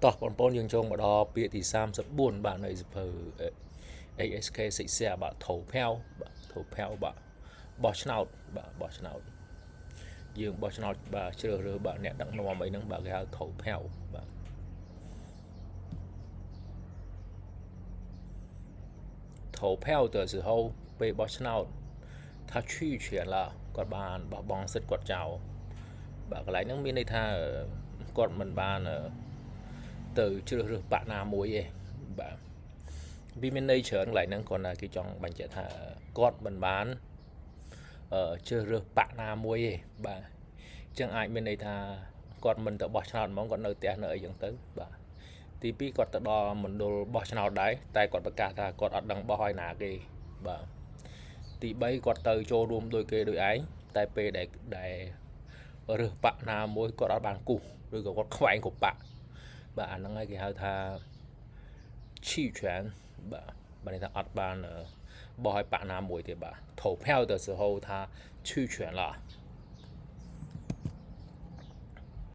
តោះបងប្អូនយើងចូលមកដល់ពាក្យទី34បាទនៃសភៅ ASK សិក្សាបាទថោផាវបាទថោផាវបាទបោះឆ្នោតបាទបោះឆ្នោតយើងបោះឆ្នោតបាទជ្រើសរើសបាទអ្នកដឹកនាំអីហ្នឹងបាទគេហៅថោផាវបាទ投票的时候被បោះឆ្នោត他弃权了គាត់បានបោះបង់សិទ្ធិគាត់ចោលបាទកន្លែងហ្នឹងមានន័យថាគាត់មិនបានទៅជ្រើសរើសបកណាមួយទេបាទវាមានន័យច្រើនកន្លែងហ្នឹងគាត់ថាគេចង់បញ្ជាក់ថាគាត់មិនបានជ្រើសរើសបកណាមួយទេបាទអញ្ចឹងអាចមានន័យថាគាត់មិនទៅបោះឆ្នោតហ្មងគាត់នៅផ្ទះនៅអីចឹងទៅបាទទី2គាត់ទៅដល់មណ្ឌលបោះឆ្នោតដែរតែគាត់ប្រកាសថាគាត់អត់ដឹងបោះឲ្យណាគេបាទទី3គាត់ទៅចូលរួមដោយគេដោយឯងតែពេលដែលរើសបកណាមួយគាត់អត់បានគូសឬក៏គាត់ខ្វែងគ្រប់បកបាទអាហ្នឹងហើយគេហៅថាឈីច្រើនបាទបានន័យថាអត់បានបោះឲ្យបកណាមួយទេបាទ投票的时候他弃权了